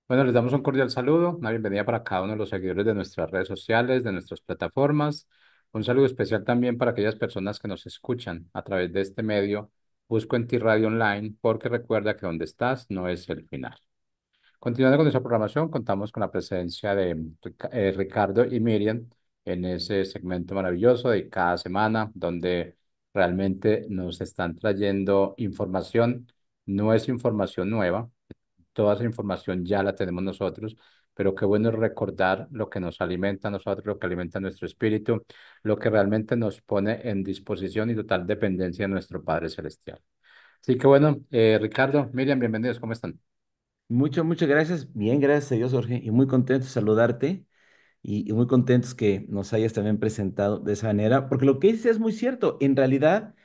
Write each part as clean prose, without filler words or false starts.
Bueno, les damos un cordial saludo, una bienvenida para cada uno de los seguidores de nuestras redes sociales, de nuestras plataformas. Un saludo especial también para aquellas personas que nos escuchan a través de este medio. Busco en ti Radio Online porque recuerda que donde estás no es el final. Continuando con nuestra programación, contamos con la presencia de Ricardo y Miriam en ese segmento maravilloso de cada semana, donde realmente nos están trayendo información. No es información nueva, toda esa información ya la tenemos nosotros, pero qué bueno es recordar lo que nos alimenta a nosotros, lo que alimenta nuestro espíritu, lo que realmente nos pone en disposición y total dependencia de nuestro Padre Celestial. Así que bueno, Ricardo, Miriam, bienvenidos, ¿cómo están? Muchas gracias. Bien, gracias a Dios, Jorge. Y muy contento de saludarte y muy contentos que nos hayas también presentado de esa manera, porque lo que dices es muy cierto. En realidad,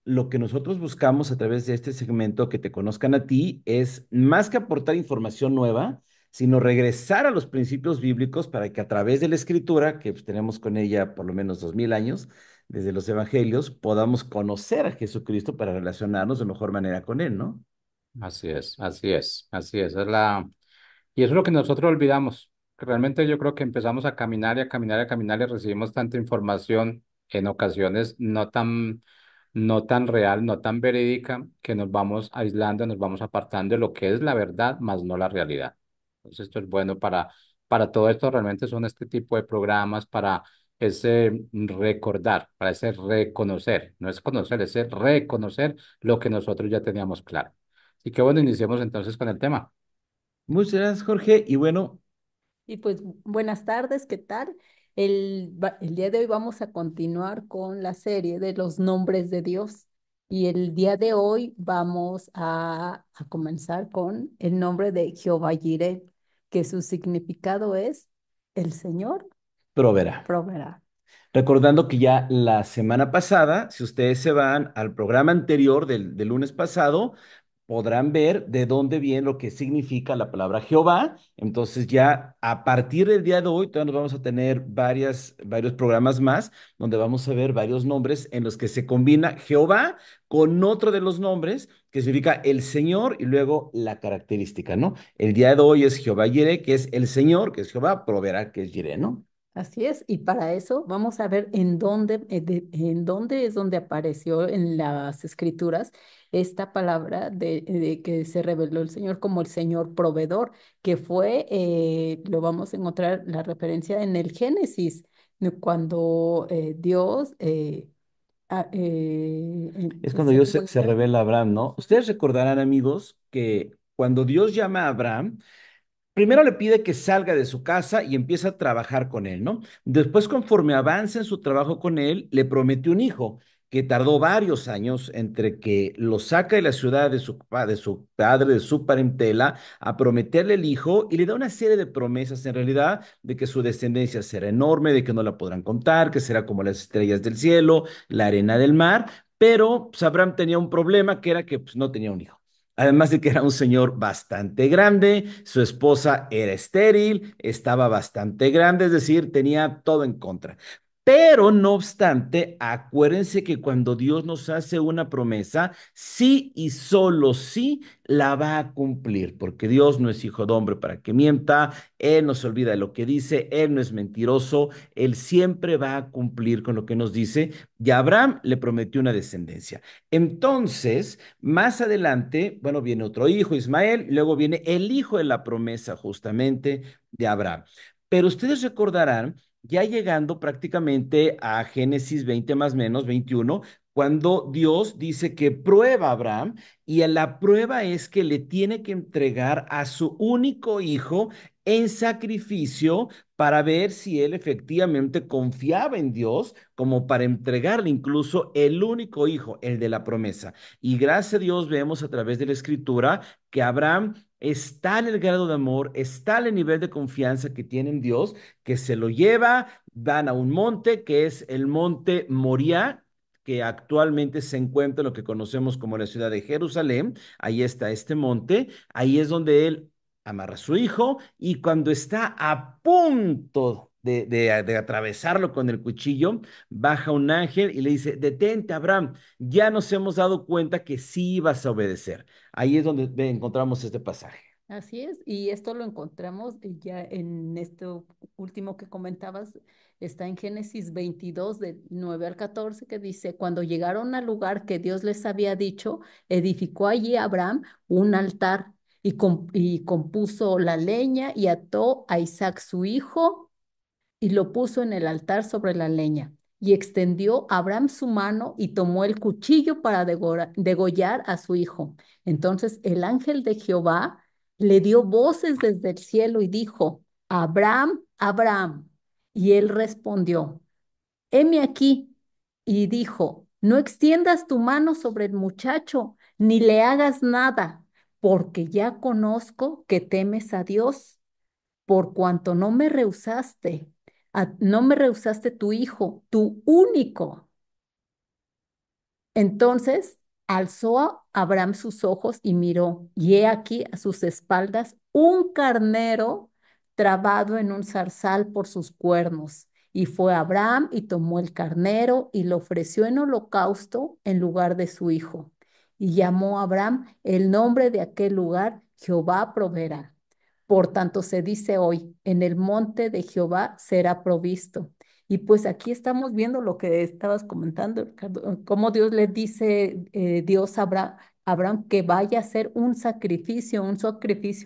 lo que nosotros buscamos a través de este segmento, que te conozcan a ti, es más que aportar información nueva, sino regresar a los principios bíblicos para que a través de la escritura, que pues, tenemos con ella por lo menos 2000 años, desde los evangelios, podamos conocer a Jesucristo para relacionarnos de mejor manera con Él, ¿no? Así es, así es, así es. Y eso es lo que nosotros olvidamos. Que realmente yo creo que empezamos a caminar y a caminar y a caminar y recibimos tanta información en ocasiones no tan real, no tan verídica, que nos vamos aislando, nos vamos apartando de lo que es la verdad, más no la realidad. Entonces esto es bueno para todo esto, realmente son este tipo de programas para ese recordar, para ese reconocer, no es conocer, es ese reconocer lo que nosotros ya teníamos claro. Así que bueno, iniciemos entonces con el tema. Muchas gracias, Jorge. Y bueno, Y pues buenas tardes, ¿qué tal? El día de hoy vamos a continuar con la serie de los nombres de Dios. Y el día de hoy vamos a comenzar con el nombre de Jehová Jireh, que su significado es el Señor proverá. proveerá. Recordando que ya la semana pasada, si ustedes se van al programa anterior del lunes pasado, podrán ver de dónde viene lo que significa la palabra Jehová. Entonces ya a partir del día de hoy, todavía nos vamos a tener varios programas más donde vamos a ver varios nombres en los que se combina Jehová con otro de los nombres que significa el Señor y luego la característica, ¿no? El día de hoy es Jehová Jireh, que es el Señor, que es Jehová, proveerá, que es Jireh, ¿no? Así es, y para eso vamos a ver en dónde es donde apareció en las escrituras esta palabra de que se reveló el Señor como el Señor proveedor, que fue, lo vamos a encontrar la referencia en el Génesis, cuando Dios Es cuando se Dios se encuentra. revela a Abraham, ¿no? Ustedes recordarán, amigos, que cuando Dios llama a Abraham, primero le pide que salga de su casa y empiece a trabajar con él, ¿no? Después, conforme avanza en su trabajo con él, le promete un hijo que tardó varios años entre que lo saca de la ciudad de su padre, de su parentela, a prometerle el hijo y le da una serie de promesas en realidad de que su descendencia será enorme, de que no la podrán contar, que será como las estrellas del cielo, la arena del mar, pero pues, Abraham tenía un problema que era que pues, no tenía un hijo. Además de que era un señor bastante grande, su esposa era estéril, estaba bastante grande, es decir, tenía todo en contra. Pero no obstante, acuérdense que cuando Dios nos hace una promesa, sí y solo sí la va a cumplir, porque Dios no es hijo de hombre para que mienta, Él no se olvida de lo que dice, Él no es mentiroso, Él siempre va a cumplir con lo que nos dice, y a Abraham le prometió una descendencia. Entonces, más adelante, bueno, viene otro hijo, Ismael, y luego viene el hijo de la promesa justamente de Abraham. Pero ustedes recordarán, ya llegando prácticamente a Génesis 20 más menos, 21, cuando Dios dice que prueba a Abraham y la prueba es que le tiene que entregar a su único hijo en sacrificio para ver si él efectivamente confiaba en Dios como para entregarle incluso el único hijo, el de la promesa. Y gracias a Dios vemos a través de la escritura que Abraham está en el grado de amor, está en el nivel de confianza que tiene en Dios, que se lo lleva, van a un monte que es el monte Moriah, que actualmente se encuentra en lo que conocemos como la ciudad de Jerusalén. Ahí está este monte, ahí es donde él amarra a su hijo y cuando está a punto de atravesarlo con el cuchillo, baja un ángel y le dice, detente, Abraham, ya nos hemos dado cuenta que sí ibas a obedecer. Ahí es donde encontramos este pasaje. Así es, y esto lo encontramos ya en esto último que comentabas, está en Génesis 22, de 9 al 14, que dice, cuando llegaron al lugar que Dios les había dicho, edificó allí Abraham un altar y compuso la leña y ató a Isaac su hijo y lo puso en el altar sobre la leña. Y extendió Abraham su mano y tomó el cuchillo para degollar a su hijo. Entonces el ángel de Jehová le dio voces desde el cielo y dijo, Abraham, Abraham. Y él respondió, heme aquí. Y dijo, no extiendas tu mano sobre el muchacho, ni le hagas nada, porque ya conozco que temes a Dios por cuanto no me rehusaste tu hijo, tu único. Entonces alzó a Abraham sus ojos y miró, y he aquí a sus espaldas un carnero trabado en un zarzal por sus cuernos. Y fue Abraham y tomó el carnero y lo ofreció en holocausto en lugar de su hijo. Y llamó a Abraham el nombre de aquel lugar, Jehová proveerá. Por tanto, se dice hoy, en el monte de Jehová será provisto. Y pues aquí estamos viendo lo que estabas comentando, Ricardo, cómo Dios le dice, Dios a Abraham que vaya a hacer un sacrificio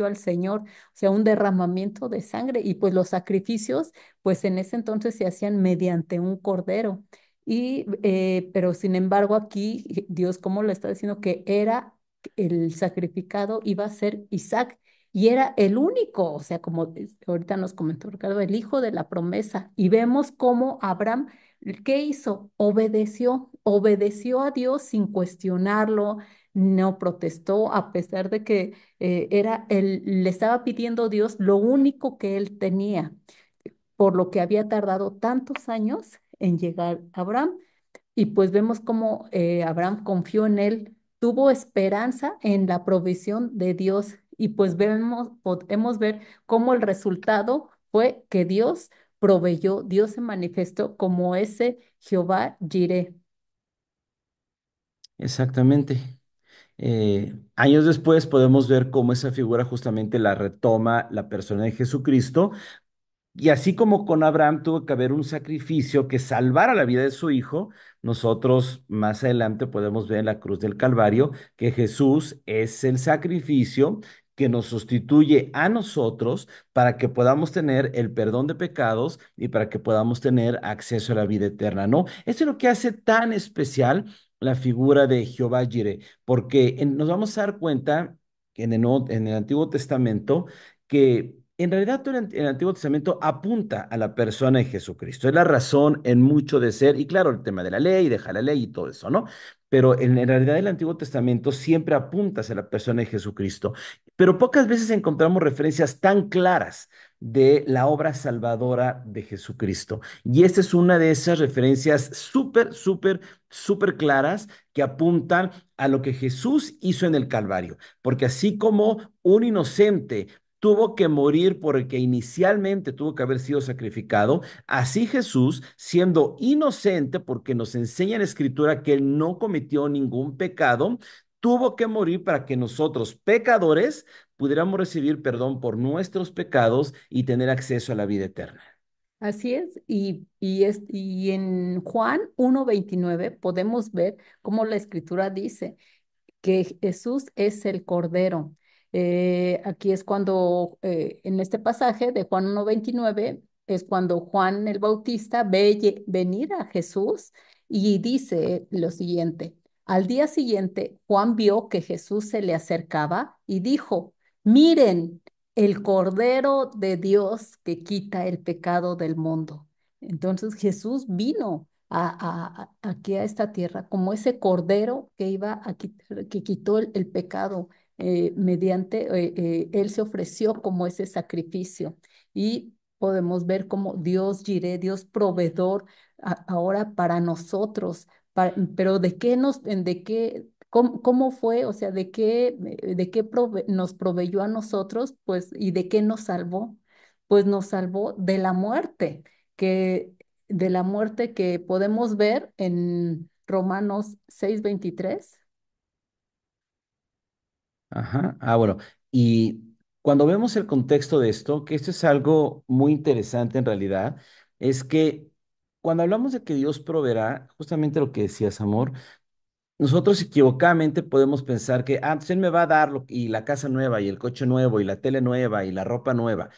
al Señor, o sea, un derramamiento de sangre. Y pues los sacrificios, pues en ese entonces se hacían mediante un cordero. Pero sin embargo aquí Dios, como le está diciendo que era el sacrificado, iba a ser Isaac. Y era el único, o sea, como ahorita nos comentó Ricardo, el hijo de la promesa. Y vemos cómo Abraham, ¿qué hizo? Obedeció a Dios sin cuestionarlo, no protestó, a pesar de que le estaba pidiendo a Dios lo único que él tenía, por lo que había tardado tantos años en llegar a Abraham. Y pues vemos cómo Abraham confió en él, tuvo esperanza en la provisión de Dios. Y pues podemos ver cómo el resultado fue que Dios proveyó, Dios se manifestó como ese Jehová Jireh. Exactamente. Años después podemos ver cómo esa figura justamente la retoma la persona de Jesucristo. Y así como con Abraham tuvo que haber un sacrificio que salvara la vida de su hijo, nosotros más adelante podemos ver en la cruz del Calvario que Jesús es el sacrificio que nos sustituye a nosotros para que podamos tener el perdón de pecados y para que podamos tener acceso a la vida eterna, ¿no? Eso es lo que hace tan especial la figura de Jehová Jireh, porque nos vamos a dar cuenta que en el Antiguo Testamento que en realidad todo el Antiguo Testamento apunta a la persona de Jesucristo. Es la razón en mucho de ser, y claro, el tema de la ley, deja la ley y todo eso, ¿no? Pero en realidad el Antiguo Testamento siempre apunta hacia la persona de Jesucristo. Pero pocas veces encontramos referencias tan claras de la obra salvadora de Jesucristo. Y esta es una de esas referencias súper, súper, súper claras que apuntan a lo que Jesús hizo en el Calvario. Porque así como un inocente tuvo que morir porque inicialmente tuvo que haber sido sacrificado, así Jesús, siendo inocente, porque nos enseña en la Escritura que él no cometió ningún pecado, tuvo que morir para que nosotros, pecadores, pudiéramos recibir perdón por nuestros pecados y tener acceso a la vida eterna. Así es, y en Juan 1:29 podemos ver cómo la escritura dice que Jesús es el Cordero. Aquí es cuando, en este pasaje de Juan 1:29, es cuando Juan el Bautista ve venir a Jesús y dice lo siguiente. Al día siguiente, Juan vio que Jesús se le acercaba y dijo, miren, el Cordero de Dios que quita el pecado del mundo. Entonces Jesús vino aquí a esta tierra, como ese cordero que iba a quitar, que quitó el pecado él se ofreció como ese sacrificio. Y podemos ver como Dios Jireh, Dios proveedor, ahora para nosotros. Pero de qué, cómo fue, o sea, nos proveyó a nosotros, pues, y de qué nos salvó? Pues nos salvó que de la muerte que podemos ver en Romanos 6:23. Ajá. Ah, bueno. Y Cuando vemos el contexto de esto, que esto es algo muy interesante en realidad, es que cuando hablamos de que Dios proveerá, justamente lo que decías, amor, nosotros equivocadamente podemos pensar que, pues Él me va a dar y la casa nueva y el coche nuevo y la tele nueva y la ropa nueva.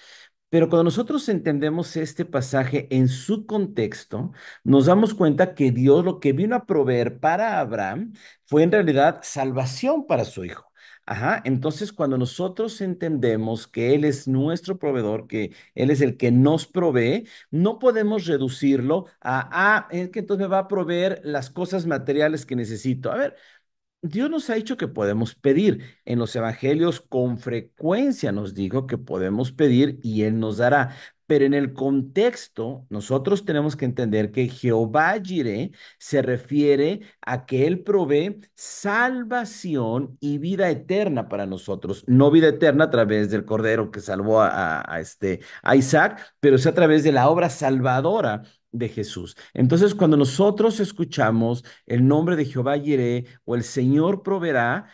Pero cuando nosotros entendemos este pasaje en su contexto, nos damos cuenta que Dios lo que vino a proveer para Abraham fue en realidad salvación para su hijo. Ajá, entonces cuando nosotros entendemos que Él es nuestro proveedor, que Él es el que nos provee, no podemos reducirlo es que entonces me va a proveer las cosas materiales que necesito. A ver, Dios nos ha dicho que podemos pedir. En los evangelios con frecuencia nos dijo que podemos pedir y Él nos dará. Pero en el contexto, nosotros tenemos que entender que Jehová Jireh se refiere a que Él provee salvación y vida eterna para nosotros. No vida eterna a través del Cordero que salvó a Isaac, pero es a través de la obra salvadora de Jesús. Entonces, cuando nosotros escuchamos el nombre de Jehová Jireh o el Señor proveerá,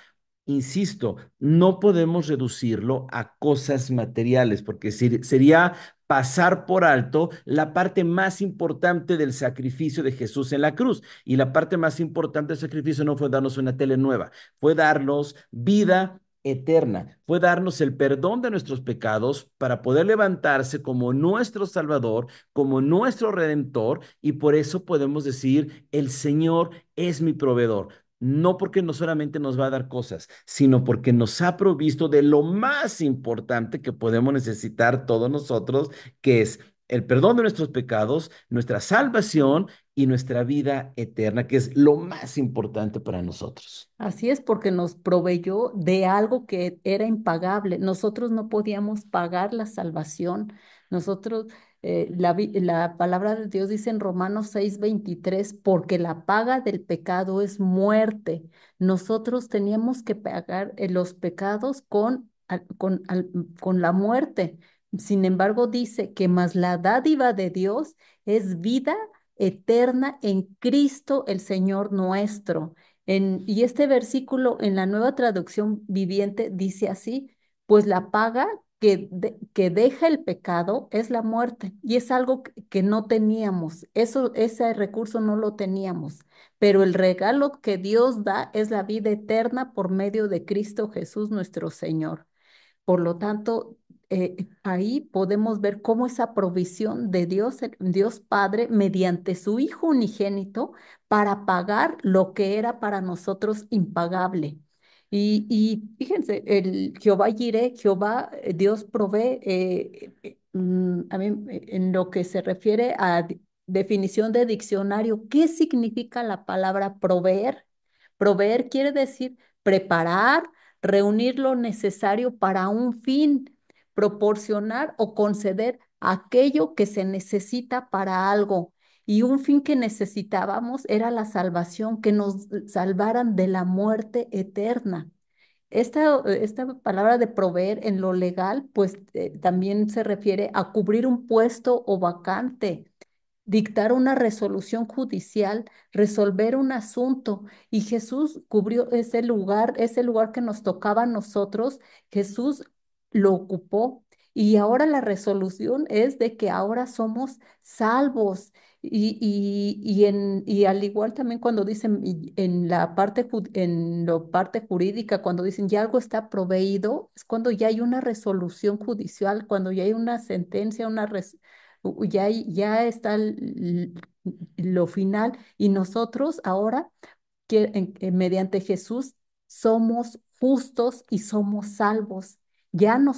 insisto, no podemos reducirlo a cosas materiales, porque sería pasar por alto la parte más importante del sacrificio de Jesús en la cruz. Y la parte más importante del sacrificio no fue darnos una tele nueva, fue darnos vida eterna, fue darnos el perdón de nuestros pecados para poder levantarse como nuestro Salvador, como nuestro Redentor, y por eso podemos decir, el Señor es mi proveedor. No porque no solamente nos va a dar cosas, sino porque nos ha provisto de lo más importante que podemos necesitar todos nosotros, que es el perdón de nuestros pecados, nuestra salvación y nuestra vida eterna, que es lo más importante para nosotros. Así es, porque nos proveyó de algo que era impagable. Nosotros no podíamos pagar la salvación. Nosotros, la palabra de Dios dice en Romanos 6:23, porque la paga del pecado es muerte. Nosotros teníamos que pagar los pecados con la muerte. Sin embargo, dice que más la dádiva de Dios es vida eterna en Cristo el Señor nuestro. Y este versículo en la Nueva Traducción Viviente dice así, pues la paga que deja el pecado es la muerte, y es algo que no teníamos, ese recurso no lo teníamos, pero el regalo que Dios da es la vida eterna por medio de Cristo Jesús nuestro Señor. Por lo tanto, ahí podemos ver cómo esa provisión de Dios, Dios Padre, mediante su Hijo unigénito, para pagar lo que era para nosotros impagable. Y fíjense, el Jehová Jireh, Jehová, Dios provee, a mí, en lo que se refiere a definición de diccionario, ¿qué significa la palabra proveer? Proveer quiere decir preparar, reunir lo necesario para un fin, proporcionar o conceder aquello que se necesita para algo. Y un fin que necesitábamos era la salvación, que nos salvaran de la muerte eterna. Esta palabra de proveer en lo legal, pues también se refiere a cubrir un puesto o vacante, dictar una resolución judicial, resolver un asunto. Y Jesús cubrió ese lugar que nos tocaba a nosotros, Jesús lo ocupó. Y ahora la resolución es de que ahora somos salvos. Y al igual también cuando dicen en la en la parte jurídica, cuando dicen ya algo está proveído, es cuando ya hay una resolución judicial, cuando ya hay una sentencia, ya está lo final, y nosotros ahora mediante Jesús somos justos y somos salvos. Ya no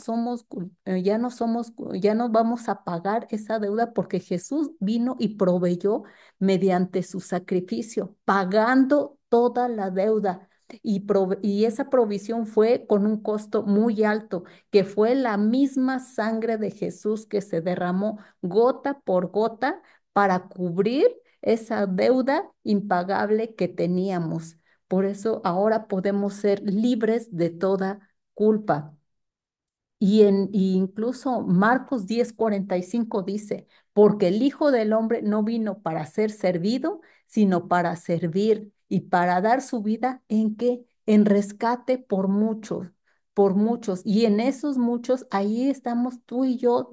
vamos a pagar esa deuda porque Jesús vino y proveyó mediante su sacrificio, pagando toda la deuda. Y esa provisión fue con un costo muy alto, que fue la misma sangre de Jesús que se derramó gota por gota para cubrir esa deuda impagable que teníamos. Por eso ahora podemos ser libres de toda culpa. Y incluso Marcos 10:45 dice, porque el Hijo del Hombre no vino para ser servido, sino para servir y para dar su vida en qué? En rescate por muchos. por muchos. Y en esos muchos, ahí estamos tú y yo.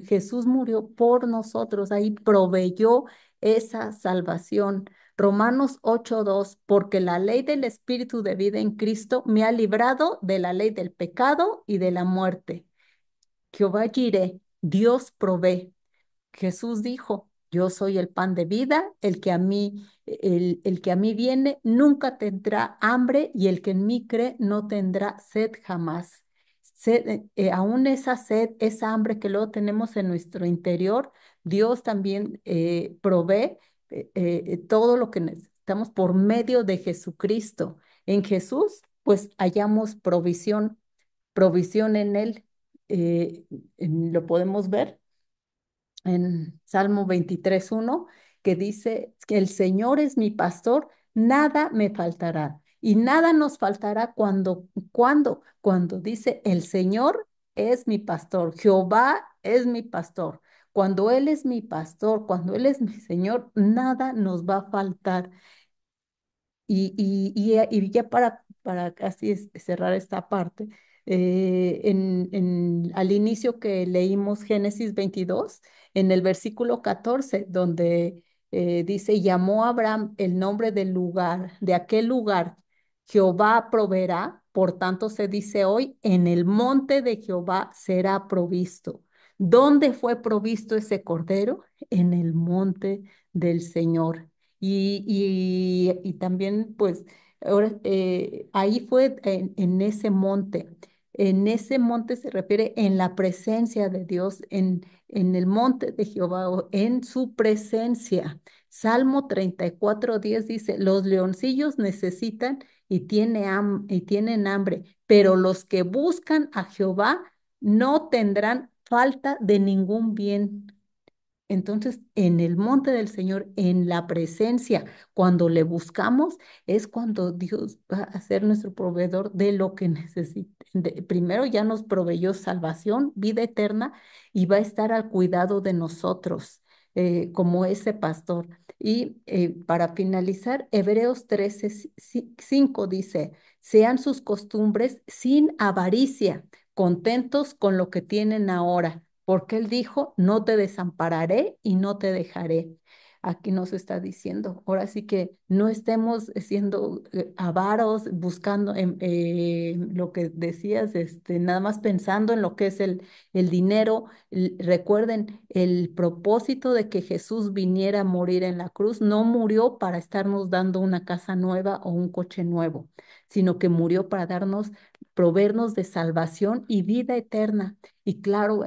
Jesús murió por nosotros, ahí proveyó esa salvación. Romanos 8:2, porque la ley del Espíritu de vida en Cristo me ha librado de la ley del pecado y de la muerte. Jehová Jireh, Dios provee. Jesús dijo, yo soy el pan de vida, el que a mí viene nunca tendrá hambre y el que en mí cree no tendrá sed jamás. Aún esa sed, esa hambre que luego tenemos en nuestro interior, Dios también provee todo lo que necesitamos por medio de Jesucristo. En Jesús, pues hallamos provisión en Él. eh, lo podemos ver en Salmo 23:1, que dice que el Señor es mi pastor, nada me faltará. Y nada nos faltará cuando dice el Señor es mi pastor, Jehová es mi pastor. Cuando Él es mi pastor, cuando Él es mi Señor, nada nos va a faltar. Y ya para casi cerrar esta parte, al inicio que leímos Génesis 22, en el versículo 14, donde dice, llamó a Abraham el nombre del lugar, de aquel lugar, Jehová proveerá, por tanto se dice hoy, en el monte de Jehová será provisto. ¿Dónde fue provisto ese cordero? En el monte del Señor. Y también, pues, ahora, ahí fue en ese monte se refiere en la presencia de Dios, en el monte de Jehová, o en su presencia. Salmo 34:10 dice, los leoncillos necesitan y tienen hambre, pero los que buscan a Jehová no tendrán falta de ningún bien. Entonces, en el monte del Señor, en la presencia, cuando le buscamos, es cuando Dios va a ser nuestro proveedor de lo que necesite. Primero ya nos proveyó salvación, vida eterna, y va a estar al cuidado de nosotros, como ese pastor. Y para finalizar, Hebreos 13:5 dice, sean sus costumbres sin avaricia, contentos con lo que tienen ahora porque Él dijo, no te desampararé y no te dejaré. Aquí nos está diciendo, ahora sí que no estemos siendo avaros, buscando lo que decías, nada más pensando en lo que es el dinero. Recuerden, el propósito de que Jesús viniera a morir en la cruz, no murió para estarnos dando una casa nueva o un coche nuevo, sino que murió para proveernos de salvación y vida eterna. Y claro,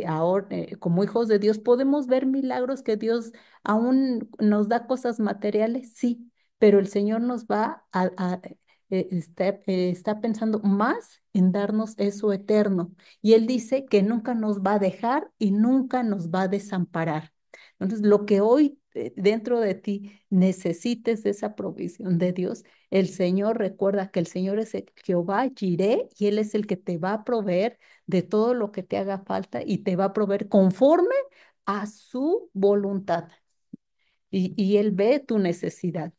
ahora, como hijos de Dios, podemos ver milagros que Dios aún nos da cosas materiales, sí, pero el Señor nos va está pensando más en darnos eso eterno. Y Él dice que nunca nos va a dejar y nunca nos va a desamparar. Entonces, lo que hoy dentro de ti necesites de esa provisión de Dios, el Señor recuerda que el Señor es el Jehová Jireh y Él es el que te va a proveer de todo lo que te haga falta y te va a proveer conforme a su voluntad. Y Él ve tu necesidad.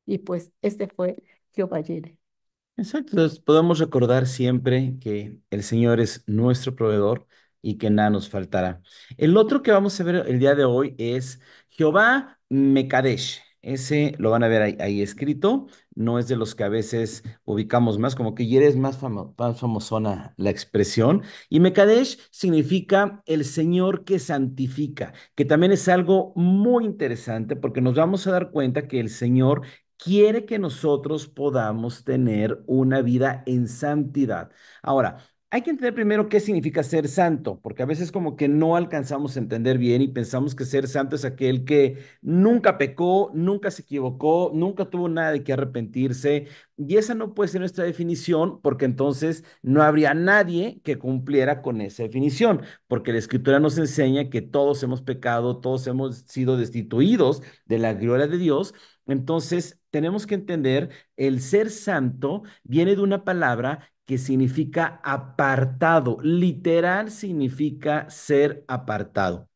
Y pues este fue Jehová Jireh. Exacto, entonces podemos recordar siempre que el Señor es nuestro proveedor y que nada nos faltará. El otro que vamos a ver el día de hoy es Jehová Mekadesh. Ese lo van a ver ahí escrito, no es de los que a veces ubicamos más, como que ya es más famosona la expresión. Y Mekadesh significa el Señor que santifica, que también es algo muy interesante porque nos vamos a dar cuenta que el Señor quiere que nosotros podamos tener una vida en santidad. Ahora, hay que entender primero qué significa ser santo, porque a veces como que no alcanzamos a entender bien y pensamos que ser santo es aquel que nunca pecó, nunca se equivocó, nunca tuvo nada de qué arrepentirse. Y esa no puede ser nuestra definición, porque entonces no habría nadie que cumpliera con esa definición, porque la Escritura nos enseña que todos hemos pecado, todos hemos sido destituidos de la gloria de Dios. Entonces, tenemos que entender, el ser santo viene de una palabra que significa apartado, literal significa ser apartado.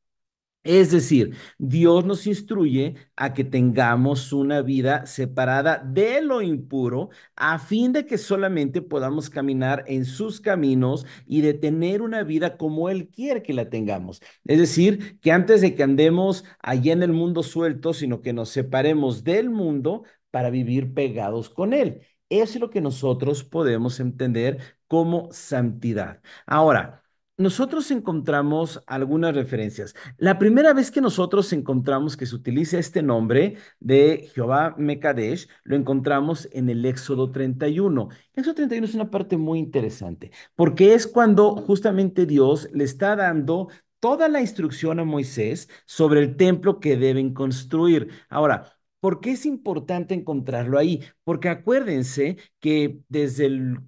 Es decir, Dios nos instruye a que tengamos una vida separada de lo impuro, a fin de que solamente podamos caminar en sus caminos y de tener una vida como Él quiere que la tengamos. Es decir, que antes de que andemos allá en el mundo suelto, sino que nos separemos del mundo para vivir pegados con Él. Eso es lo que nosotros podemos entender como santidad. Ahora, nosotros encontramos algunas referencias. La primera vez que nosotros encontramos que se utiliza este nombre de Jehová Mekadesh, lo encontramos en el Éxodo 31. Éxodo 31 es una parte muy interesante, porque es cuando justamente Dios le está dando toda la instrucción a Moisés sobre el templo que deben construir. Ahora, ¿por qué es importante encontrarlo ahí? Porque acuérdense que desde el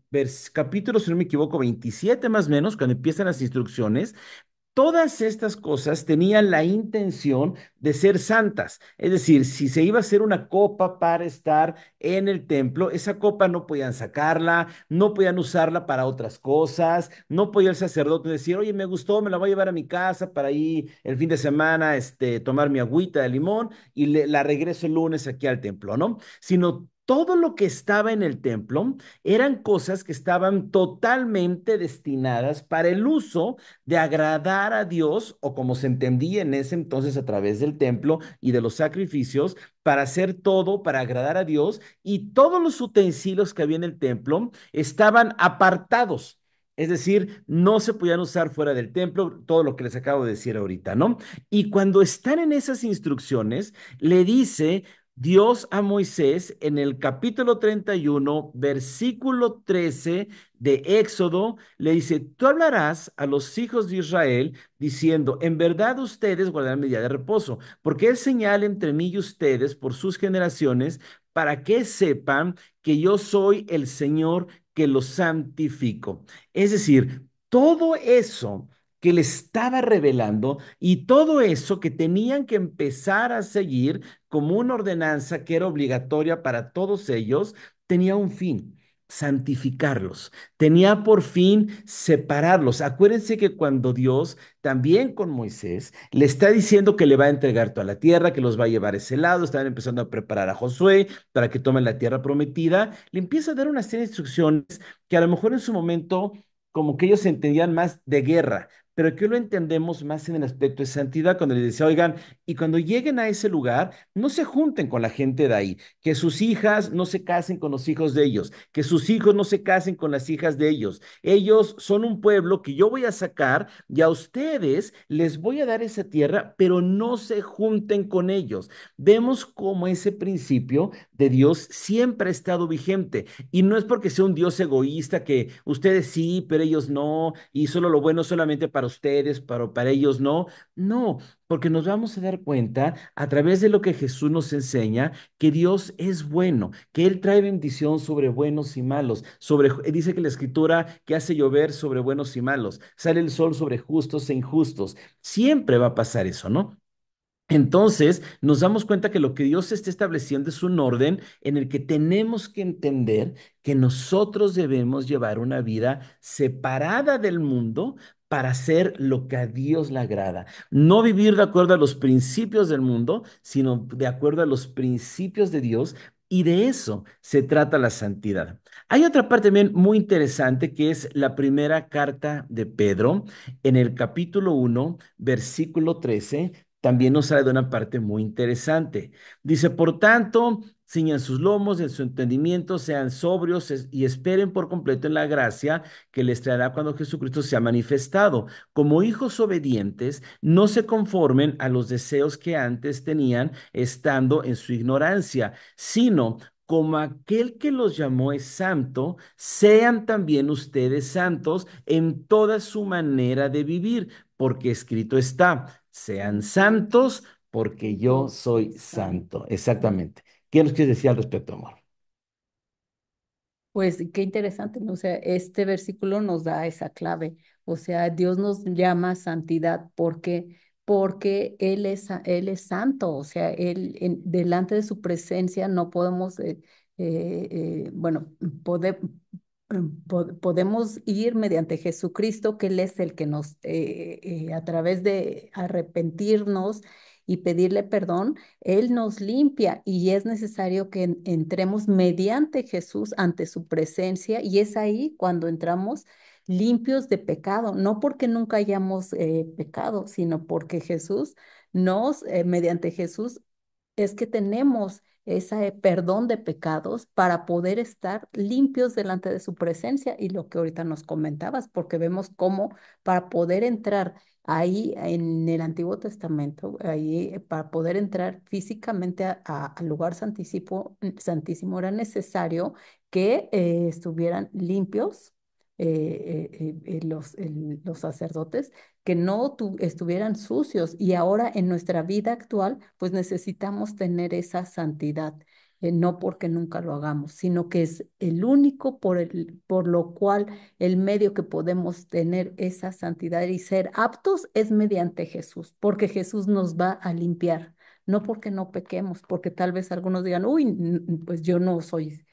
capítulo, si no me equivoco, 27 más o menos, cuando empiezan las instrucciones, todas estas cosas tenían la intención de ser santas. Es decir, si se iba a hacer una copa para estar en el templo, esa copa no podían sacarla, no podían usarla para otras cosas, no podía el sacerdote decir, oye, me gustó, me la voy a llevar a mi casa para ir el fin de semana, tomar mi agüita de limón y la regreso el lunes aquí al templo, ¿no? Sino todo lo que estaba en el templo eran cosas que estaban totalmente destinadas para el uso de agradar a Dios, o como se entendía en ese entonces a través del templo y de los sacrificios, para hacer todo, para agradar a Dios, y todos los utensilios que había en el templo estaban apartados. Es decir, no se podían usar fuera del templo, todo lo que les acabo de decir ahorita, ¿no? Y cuando están en esas instrucciones, le dice Dios a Moisés en el capítulo 31 versículo 13 de Éxodo, le dice, tú hablarás a los hijos de Israel diciendo, en verdad ustedes guardarán mi día de reposo, porque es señal entre mí y ustedes por sus generaciones, para que sepan que yo soy el Señor que los santifico. Es decir, todo eso que le estaba revelando y todo eso que tenían que empezar a seguir como una ordenanza que era obligatoria para todos ellos, tenía un fin: santificarlos. Tenía por fin separarlos. Acuérdense que cuando Dios, también con Moisés, le está diciendo que le va a entregar toda la tierra, que los va a llevar a ese lado, estaban empezando a preparar a Josué para que tomen la tierra prometida, le empieza a dar una serie de instrucciones que a lo mejor en su momento como que ellos entendían más de guerra, pero que hoy lo entendemos más en el aspecto de santidad, cuando les decía, oigan, y cuando lleguen a ese lugar, no se junten con la gente de ahí, que sus hijas no se casen con los hijos de ellos, que sus hijos no se casen con las hijas de ellos. Ellos son un pueblo que yo voy a sacar y a ustedes les voy a dar esa tierra, pero no se junten con ellos. Vemos cómo ese principio de Dios siempre ha estado vigente, y no es porque sea un Dios egoísta que ustedes sí, pero ellos no, y solo lo bueno solamente para ustedes, pero para ellos no. No, porque nos vamos a dar cuenta a través de lo que Jesús nos enseña, que Dios es bueno, que Él trae bendición sobre buenos y malos, dice que la escritura que hace llover sobre buenos y malos, sale el sol sobre justos e injustos. Siempre va a pasar eso, ¿no? Entonces, nos damos cuenta que lo que Dios está estableciendo es un orden en el que tenemos que entender que nosotros debemos llevar una vida separada del mundo para hacer lo que a Dios le agrada. No vivir de acuerdo a los principios del mundo, sino de acuerdo a los principios de Dios. Y de eso se trata la santidad. Hay otra parte también muy interesante que es la primera carta de Pedro en el capítulo 1, versículo 13. También nos sale de una parte muy interesante. Dice, por tanto, ciñan sus lomos, en su entendimiento, sean sobrios y esperen por completo en la gracia que les traerá cuando Jesucristo sea manifestado. Como hijos obedientes, no se conformen a los deseos que antes tenían estando en su ignorancia, sino como aquel que los llamó es santo, sean también ustedes santos en toda su manera de vivir, porque escrito está, sean santos porque yo Yo soy soy santo. santo. Exactamente. ¿Qué nos quieres decir al respecto, amor? Pues qué interesante, ¿no? O sea, este versículo nos da esa clave. O sea, Dios nos llama a santidad porque Él es santo. O sea, delante de su presencia no podemos, bueno, poder. podemos ir mediante Jesucristo, que Él es el que nos, a través de arrepentirnos y pedirle perdón, Él nos limpia y es necesario que entremos mediante Jesús ante su presencia y es ahí cuando entramos limpios de pecado, no porque nunca hayamos pecado, sino porque Jesús mediante Jesús, es que tenemos ese perdón de pecados para poder estar limpios delante de su presencia y lo que ahorita nos comentabas, porque vemos cómo para poder entrar ahí en el Antiguo Testamento, ahí para poder entrar físicamente al lugar santísimo, santísimo era necesario que estuvieran limpios los sacerdotes, que no estuvieran sucios y ahora en nuestra vida actual pues necesitamos tener esa santidad, no porque nunca lo hagamos, sino que es el único por lo cual el medio que podemos tener esa santidad y ser aptos es mediante Jesús, porque Jesús nos va a limpiar, no porque no pequemos, porque tal vez algunos digan, uy, pues yo no soy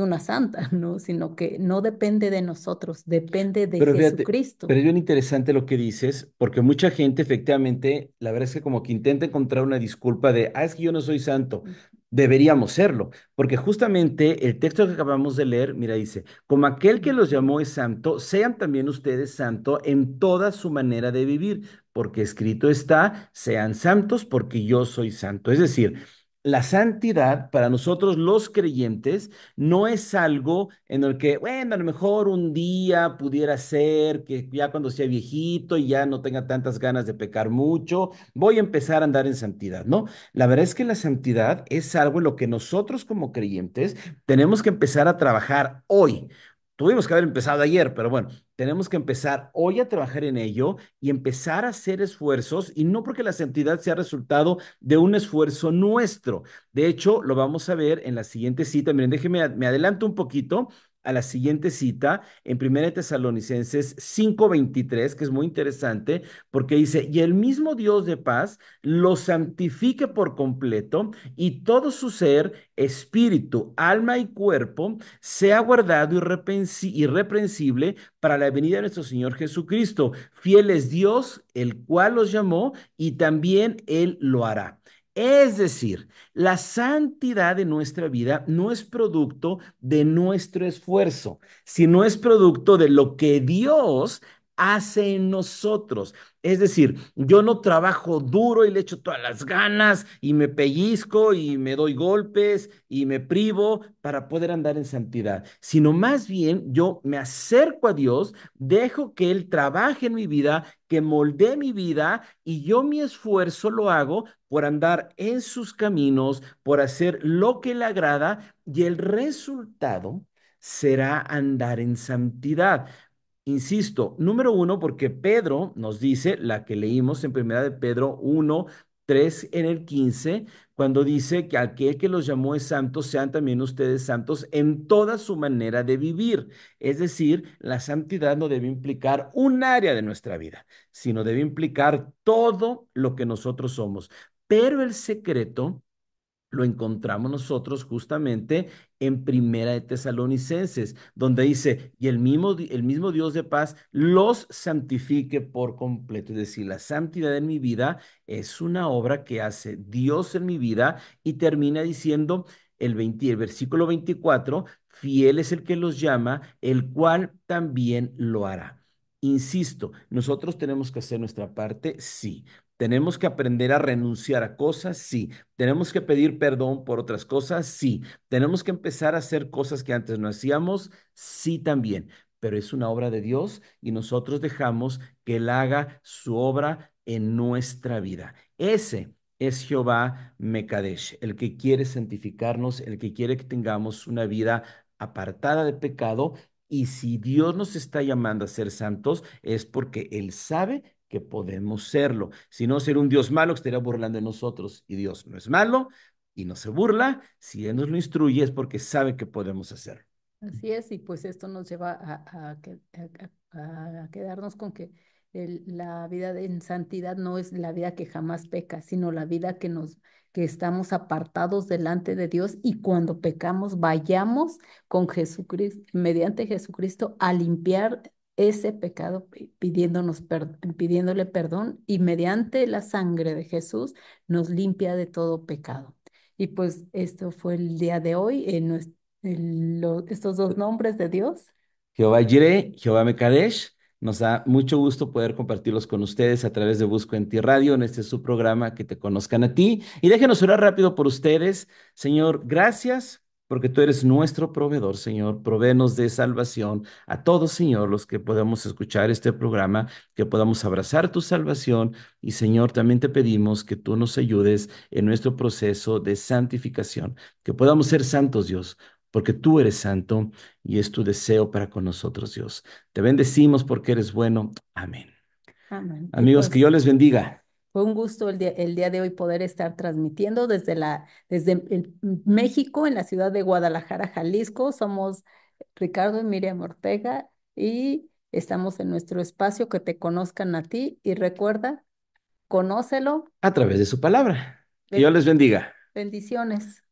una santa, ¿no? Sino que no depende de nosotros, depende de Pero fíjate, Jesucristo. pero es bien interesante lo que dices, porque mucha gente efectivamente, la verdad es que como que intenta encontrar una disculpa de, es que yo no soy santo, deberíamos serlo, porque justamente el texto que acabamos de leer, mira, dice, como aquel que los llamó es santo, sean también ustedes santo en toda su manera de vivir, porque escrito está, sean santos porque yo soy santo. Es decir, la santidad para nosotros los creyentes no es algo en el que, bueno, a lo mejor un día pudiera ser que ya cuando sea viejito y ya no tenga tantas ganas de pecar mucho, voy a empezar a andar en santidad, ¿no? La verdad es que la santidad es algo en lo que nosotros como creyentes tenemos que empezar a trabajar hoy. Tuvimos que haber empezado ayer, pero bueno, tenemos que empezar hoy a trabajar en ello y empezar a hacer esfuerzos, y no porque la santidad sea resultado de un esfuerzo nuestro. De hecho, lo vamos a ver en la siguiente cita. Miren, déjenme, me adelanto un poquito a la siguiente cita en 1 Tesalonicenses 5:23, que es muy interesante, porque dice, y el mismo Dios de paz lo santifique por completo y todo su ser, espíritu, alma y cuerpo, sea guardado irreprensible para la venida de nuestro Señor Jesucristo. Fiel es Dios, el cual los llamó y también Él lo hará. Es decir, la santidad de nuestra vida no es producto de nuestro esfuerzo, sino es producto de lo que Dios hace en nosotros. Es decir, yo no trabajo duro y le echo todas las ganas y me pellizco y me doy golpes y me privo para poder andar en santidad, sino más bien yo me acerco a Dios, dejo que Él trabaje en mi vida, que moldee mi vida y yo mi esfuerzo lo hago por andar en sus caminos, por hacer lo que le agrada y el resultado será andar en santidad. Insisto, número uno, porque Pedro nos dice, la que leímos en primera de Pedro 1:3 en el 15, cuando dice que aquel que los llamó es santo, sean también ustedes santos en toda su manera de vivir. Es decir, la santidad no debe implicar un área de nuestra vida, sino debe implicar todo lo que nosotros somos. Pero el secreto lo encontramos nosotros justamente en Primera de Tesalonicenses, donde dice, y el mismo Dios de paz los santifique por completo. Es decir, la santidad en mi vida es una obra que hace Dios en mi vida y termina diciendo el versículo 24, fiel es el que los llama, el cual también lo hará. Insisto, nosotros tenemos que hacer nuestra parte, sí. Tenemos que aprender a renunciar a cosas, sí. ¿Tenemos que pedir perdón por otras cosas? Sí. ¿Tenemos que empezar a hacer cosas que antes no hacíamos? Sí también. Pero es una obra de Dios y nosotros dejamos que Él haga su obra en nuestra vida. Ese es Jehová Mekadesh, el que quiere santificarnos, el que quiere que tengamos una vida apartada de pecado. Y si Dios nos está llamando a ser santos, es porque Él sabe que podemos serlo. Si no, sería un Dios malo que estaría burlando de nosotros. Y Dios no es malo y no se burla. Si Él nos lo instruye es porque sabe que podemos hacerlo. Así es, y pues esto nos lleva a quedarnos con que La vida en santidad no es la vida que jamás peca, sino la vida que estamos apartados delante de Dios y cuando pecamos vayamos con Jesucristo, mediante Jesucristo, a limpiar ese pecado, pidiéndole perdón y mediante la sangre de Jesús nos limpia de todo pecado. Y pues esto fue el día de hoy estos dos nombres de Dios. Jehová Jireh, Jehová Mekadesh. Nos da mucho gusto poder compartirlos con ustedes a través de Busco en Ti Radio, en este su programa, que te conozcan a ti. Y déjenos orar rápido por ustedes. Señor, gracias porque tú eres nuestro proveedor, Señor. Provéenos de salvación a todos, Señor, los que podamos escuchar este programa, que podamos abrazar tu salvación. Y, Señor, también te pedimos que tú nos ayudes en nuestro proceso de santificación, que podamos ser santos, Dios, porque tú eres santo y es tu deseo para con nosotros, Dios. Te bendecimos porque eres bueno. Amén. Amén. Y Amigos, que pues Dios les bendiga. fue un gusto el día de hoy poder estar transmitiendo desde México, en la ciudad de Guadalajara, Jalisco. Somos Ricardo y Miriam Ortega y estamos en nuestro espacio que te conozcan a ti. Y recuerda, conócelo. A través de su palabra. Que Dios Ben- les bendiga. Bendiciones.